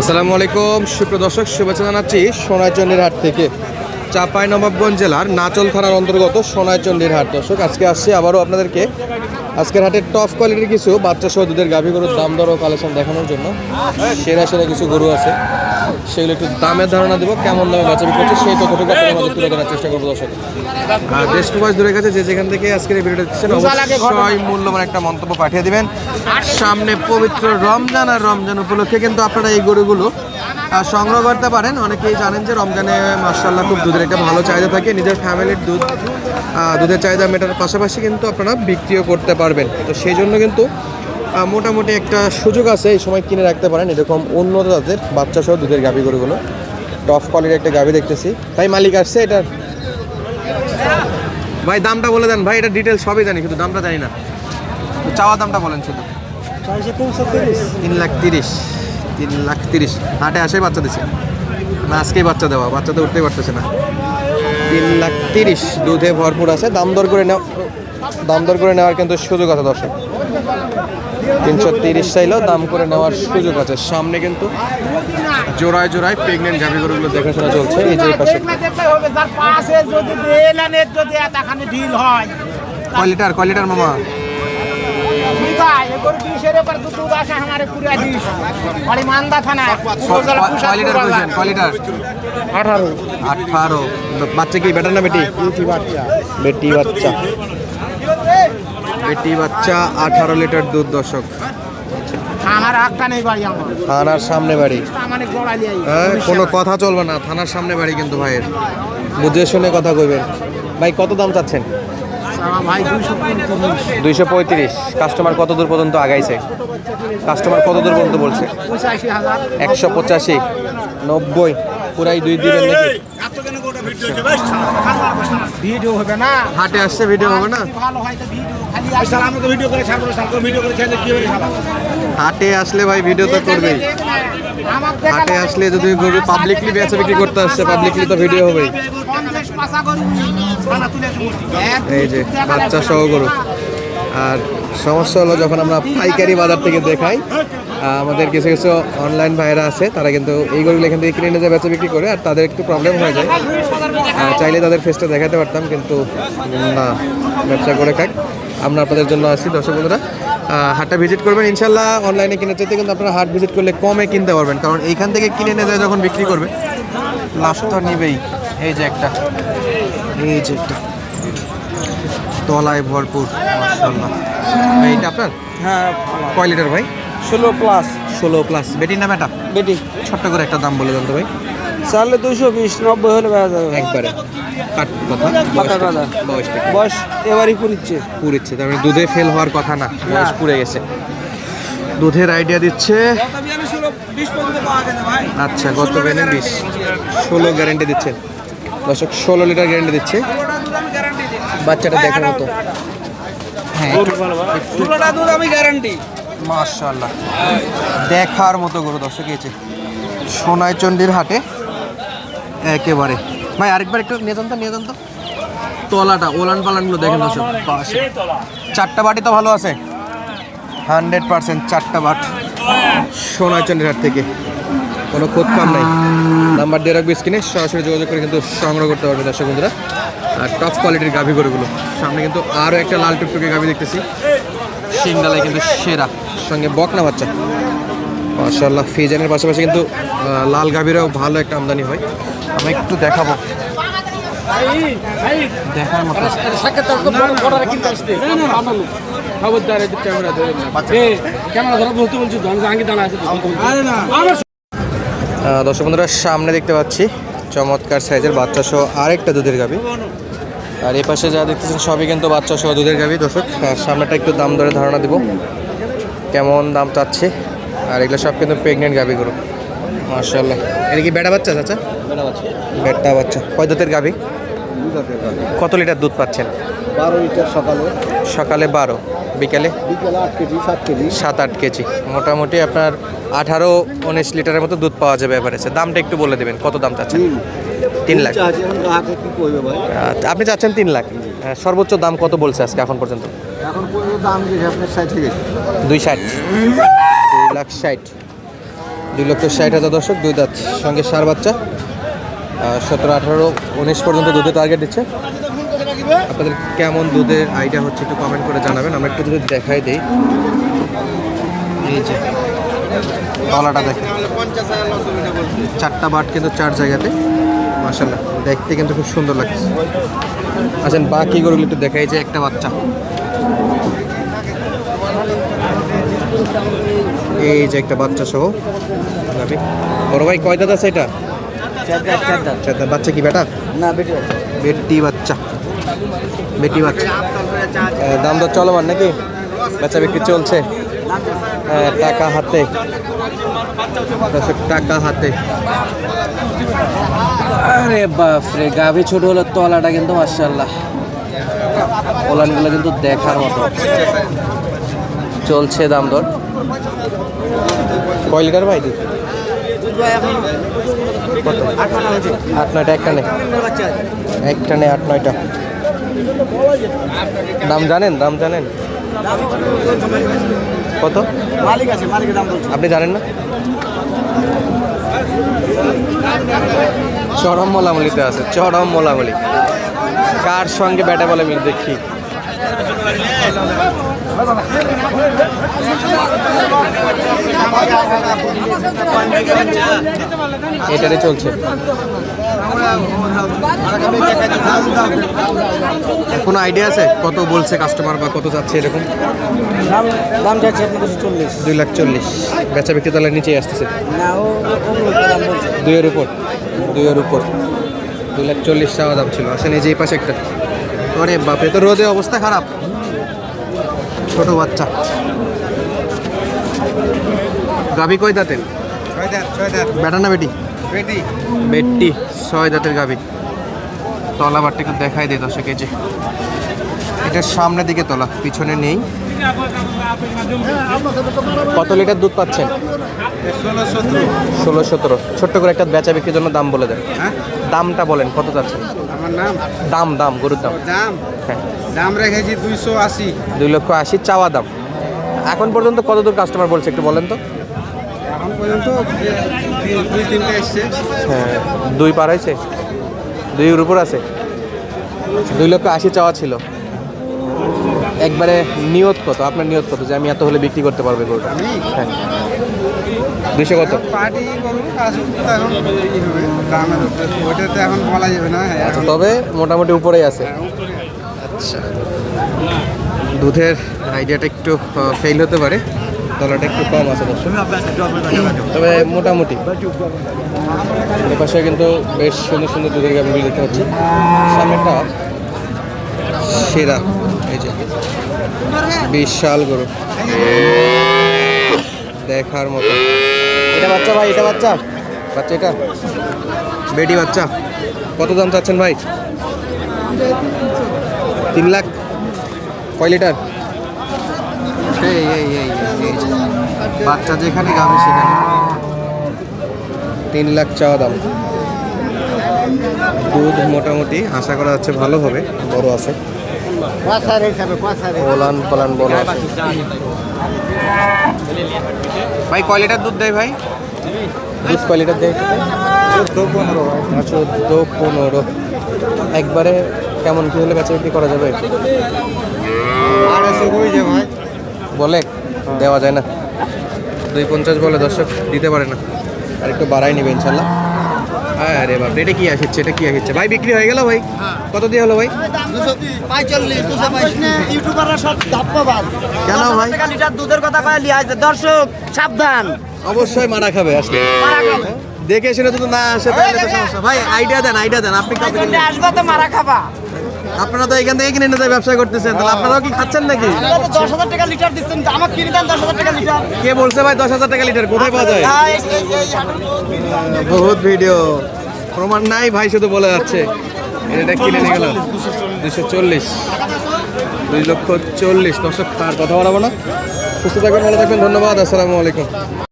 আসসালামু আলাইকুম সুপ্রিয় দর্শক, শুভেচ্ছা জানাচ্ছি সোনাইচন্ডীর হাট থেকে। চাঁপাইনবাবগঞ্জ জেলার নাচল থানার অন্তর্গত সোনাইচন্ডীর হাট। দর্শক, আজকে আসছি আবারও আপনাদেরকে আজকের হাটের টপ কোয়ালিটির কিছু বাচ্চা সহ দুধের গাভী গরুর দাম দর ও কালেকশন দেখানোর জন্য। সেরা সেরা কিছু গরু আছে, সেগুলো একটু দামের ধারণা দেবো, কেমন দামে বেচা বিক্রি হচ্ছে সেই তথ্যটুকু আপনাদের মাঝে তুলে ধরার চেষ্টা করবো। দর্শক, দেশ প্রবাস দূরের কাছে যে যেখান থেকে আজকের এই ভিডিওটা দিচ্ছেন অবশ্যই মূল্যবান একটা মন্তব্য পাঠিয়ে দিবেন। সামনে পবিত্র রমজান, আর রমজান উপলক্ষে কিন্তু আপনারা এই গরুগুলো সংগ্রহ করতে পারেন। অনেকেই জানেন যে রমজানে মাশাআল্লাহ খুব দুধের একটা ভালো চাহিদা থাকে। নিজের ফ্যামিলির দুধের চাহিদা মেটার পাশাপাশি কিন্তু আপনারা বিক্রিও করতে পারবেন। তো সেই জন্য কিন্তু মোটামুটি একটা সুযোগ আছে, এই সময় কিনে রাখতে পারেন এরকম উন্নত জাতের বাচ্চা সহ দুধের গাভী গরুগুলো। টপ কোয়ালিটির একটা গাভী দেখতেছি। ভাই মালিক আসছে এটার, ভাই দামটা বলে দেন ভাই। এটা ডিটেলস সবই জানি, শুধু দামটা জানি না। চাওয়া দামটা বলেন শুধু। 3,30,000। 3,30,000 হাটে আসে বাচ্চা দিছে না, আজকেই বাচ্চা দেওয়া, বাচ্চাতে উঠতেই পারতেছে না। 3,30,000 দুধে ভরপুর আছে। দাম দর করে নেওয়ার কিন্তু সুযোগ আছে দর্শক। 330 চাইলেও দাম করে নেওয়ার সুযোগ আছে। সামনে কিন্তু জোড়ায় জোড়ায় প্রেগনেন্ট গাভী গরুগুলো দেখাশোনা চলছে। এই যে পাশে কয় লিটার মামা? বাচ্চা কি বেটা না বেটি? বেটি বাচ্চা। বেটি বাচ্চা 18 লিটার দুধ। দর্শক, থানার সামনে বাড়ি। হ্যাঁ, কোনো কথা চলবে না, থানার সামনে বাড়ি কিন্তু ভাইয়ের, বুঝে শুনে কথা কইবেন। ভাই কত দাম চাচ্ছেন? 235। কাস্টমার কত দূর পর্যন্ত আগাইছে? কাস্টমার কত দূর পর্যন্ত বলছে? 185, 90, পুরাই দুই দিবেন নাকি? ভিডিও হবে না, হাটে আসছে ভিডিও হবে না। হাটে আসলে ভাই ভিডিও তো করবেই। হাটে আসলে যদি পাবলিকলি বেচা বিক্রি করতে আসছে, পাবলিকলি তো ভিডিও হবেই। এই যে বাচ্চা সহ গরু। আর সমস্যা হলো যখন আমরা পাইকারি বাজার থেকে দেখাই, আমাদের কিছু কিছু অনলাইন ভাইরা আছে, তারা কিন্তু এই গরুগুলো এখান থেকে কিনে নিয়ে যায় বেচা বিক্রি করে, আর তাদের একটু প্রবলেম হয়ে যায়। চাইলে তাদের ফেসটা দেখাতে পারতাম, কিন্তু না, ব্যবসা করে খাক। আমরা আপনাদের জন্য আসি। দর্শক বন্ধুরা, হাটটা ভিজিট করবেন ইনশাল্লাহ। অনলাইনে কেনার চাইতে কিন্তু আপনারা হাট ভিজিট করলে কমে কিনতে পারবেন, কারণ এইখান থেকে কিনে নিয়ে যায় যখন বিক্রি করবে লাভ তো নিবেই। এই যে একটা তলায় ভরপুর মাশাআল্লাহ। এইটা আপনার? হ্যাঁ। কয় লিটার ভাই? 16+। বেটির নাম এটা? বেটি। ছোট্ট করে একটা দাম বলে দেন তো ভাই। চালে 220, 90 হলে একবারে কাট কথা। বয়স এবারই পুরিচ্ছে, তার মানে দুধে ফেল হওয়ার কথা না, বয়স পুড়ে গেছে। দুধের আইডিয়া দিচ্ছে। আচ্ছা, গত বেনে 20, 16 গ্যারেন্টি দিচ্ছেন দর্শক। 16 লিটার গ্যারেন্টি দিচ্ছে। বাচ্চাটা দেখার মতো। হ্যাঁ, মাশাআল্লাহ, দেখার মতো গরু দর্শক। এই যে সোনাইচন্ডীর হাটে একেবারে। ভাই আরেকবার একটু নিয়ে যান তো তলাটা, ওলান পালানগুলো দেখেন দর্শক। চারটা বাটি তো ভালো আছে, 100% চারটা বাট সোনাইচন্ডীর হাট থেকে। কোনো খোঁজ কাম নাই। নাম্বার দিয়ে রাখবো স্ক্রিনে, সরাসরি যোগাযোগ করে কিন্তু সংগ্রহ করতে পারবে দর্শক বন্ধুরা। আর টপ কোয়ালিটির গাভী গরুগুলো। সামনে কিন্তু আরও একটা লাল টুকটুকে গাভী দেখতেছি, সিংডালায় কিন্তু সেরা, সঙ্গে বকনা বাচ্চা মাশাআল্লাহ। ফিজানের পাশাপাশি কিন্তু লাল গাভীরাও ভালো একটা আমদানি হয়। আমি একটু দেখাবো, দেখার মতো। দর্শক বন্ধুরা, সামনে দেখতে পাচ্ছি চমৎকার সাইজের বাচ্চা সহ আরেকটা দুধের গাভী। আর এই পাশে যা দেখতেছেন সবই কিন্তু বাচ্চা সহ দুধের গাভী দর্শক। সামনেটা একটু দাম দরে ধারণা দিব, কেমন দাম চাচ্ছে। আর এগুলো সব কিন্তু প্রেগনেন্ট গাভী গরু মাশাআল্লাহ। এটা কি বেটা বাচ্চা চাচা? বেটা বাচ্চা। কয় দুধের গাভী? কত লিটার দুধ পাচ্ছেন? 12 লিটার সকালে 12, বিকালে 7-8 কেজি। মোটামুটি আপনার 18-19 লিটারের মতো দুধ পাওয়া যাবে এভারেজে। দামটা একটু বলে দেবেন, কত দাম চাচ্ছেন? 3 লাখ। আপনি চাচ্ছেন 3 লাখ। সর্বোচ্চ দাম কত বলছে আজকে এখন পর্যন্ত? এখন পর্যন্ত দাম কি আপনার 60 গেছে। 260, 2,60,000। 2,60,000 দর্শক, 2 দাঁত, সঙ্গে সার বাচ্চা। 17, 18, 19 পর্যন্ত দুধের টার্গেট দিচ্ছে। আপনাদের কেমন দুধের আইডিয়া হচ্ছে একটু কমেন্ট করে জানাবেন। আমরা একটু যদি দেখাই দিই, এই যে তলাটা দেখেন, 4টা বাট কিন্তু 4 জায়গাতে, মাশাআল্লাহ দেখতে কিন্তু খুব সুন্দর লাগছে। আসেন বাকি গরুগুলো একটু দেখাই। যে একটা বাচ্চা, এই যে একটা বাচ্চা সহ গাভী। বড় ভাই কয় দাঁত আছে এটা? 4 দাঁত। 4 দাঁত। বাচ্চা কি বেটা? না বেটি আছে। বেটি বাচ্চা, বেটি বাচ্চা। দাম দর চলমান নাকি? বাচ্চা বিক্রি চলছে। টাকা হাতে, টাকা হাতে। আরে বাপরে, গাভী ছোট হলো, তলাটা কিন্তু মাশাআল্লাহ, ওলানগুলো কিন্তু দেখার মতো। চলছে দাম দর। কয় লিটার ভাই? কত? 8-9টা একটা নেই, একটা নেই, 8-9টা। দাম জানেন? দাম জানেন কত? মালিক আছে, মালিকের দাম বলছে। আপনি জানেন না? চরম মোলামুলিতে আছে, চরম মোলামুলি। কার সঙ্গে ব্যাটা বলে মিল দেখি। এটারে চলছে। কোনো আইডিয়া আছে কত বলছে কাস্টমার বা কত যাচ্ছে এরকম? দাম যাচ্ছে আপনার 40। 2,40,000। বেচা বিক্রি তাহলে নিচেই আসতেছে। না, ও দাম বলছে 2-এর উপর, 2-এর উপর। 2,40,000 চাওয়া দাম ছিল। আসেন এই যে এই পাশে একটা। আরে বাপরে, তো রোদে অবস্থা খারাপ। ছোট বাচ্চা। গাভী কয় দাঁতের? 6 দাঁত। 6 দাঁত বেটা না বেটি? বেটি। বেটি, 6 দাঁতের গাভী। তলা বাটটা একটু দেখাই দিই দর্শক। এই যে এটার সামনের দিকে তলা, পিছনে নেই। কত লিটার দুধ পাচ্ছেন? 16-17। ছোট্ট করে একটা বেচা বিক্রির জন্য দাম বলে দেন। দামটা বলেন, কত যাচ্ছে? আমার নাম দাম গরুর দাম। দাম হ্যাঁ, দাম রেখেছি 280। 2,80,000 চাওয়া দাম। এখন পর্যন্ত কত দূর কাস্টমার বলছে একটু বলেন তো? এখন পর্যন্ত 2-3টা এসছে। হ্যাঁ, 2 পার হয়েছে, 2-এর উপর আছে। 2,80,000 চাওয়া ছিল। একবারে নিয়ত কত? আপনার নিয়ত কত যে আমি এত হলে বিক্রি করতে পারবো গরুটা? আমি হ্যাঁ, 200 কত? পার্টি করবো, আসুক তো এখন ই হবে দামের উপরে, ওইটা তো এখন বলা যাবে না। আচ্ছা, তবে মোটামুটি উপরেই আছে। আচ্ছা, দুধের আইডিয়াটা একটু ফেল হতে পারে, তলাটা একটু কম আছে দর্শক, তবে মোটামুটি। এপাশে কিন্তু বেশ সুন্দর সুন্দর দুধের গাভী দেখতে পাচ্ছি। সামনেটা সেরা, এই যে বিশাল গরু, দেখার মতো। এটা বাচ্চা ভাই, এটা বাচ্চা, এটা বেটি বাচ্চা। কত দাম চাচ্ছেন ভাই? 3 লাখ। কয় লিটার? এই বাচ্চা যেখানে গাবে সেখানে 3 লাখ চাওয়া দাম। দুধ মোটামুটি আশা করা যাচ্ছে ভালো হবে, বড় আছে, পলান বড় আছে। ভাই কয় লিটার দুধ দেয় ভাই? দুধ কয় লিটার দেয়? 14-15। একবারে কেমন কি হলে বেচা বিক্রি করা যাবে? বলে দেওয়া যায় না, 250 বলে দর্শক, দিতে পারে না, আর একটু বাড়াই নিবে ইনশাল্লাহ। আরে বাপ, এটা কি আসছে, এটা কি আসছে ভাই? বিক্রি হয়ে গেল ভাই? কত দিয়ে হলো ভাই? 245 কেন ভাই? লিটার দুধের কথা কয়ে লিয়া আছে। দর্শক সাবধান, অবশ্যই মারা খাবে আসলে, দেখে শুনে তো না আসে তাহলে তো সমস্যা। ভাই আইডিয়া দেন, আপনি কত কিনলেন? আসবে তো মারা খাবা। আপনারা তো এখান থেকে কিনে নিয়ে ব্যবসা করতেছেন, তাহলে আপনারাও কি খাচ্ছেন নাকি? 10,000 টাকা লিটার দিচ্ছেন, আমাকে কিনে দেন 10,000 টাকা লিটার। কে বলছে ভাই 10,000 টাকা লিটার? কোথায় পাওয়া যায়? বহুত ভিডিও, প্রমাণ নাই ভাই, শুধু বলে যাচ্ছে। এটা কিনে নিয়ে গেল 240, 2,40,000। দর্শক আর কথা বলাবো না, সুস্থ থাকবেন, ভালো থাকবেন, ধন্যবাদ, আসসালামু আলাইকুম।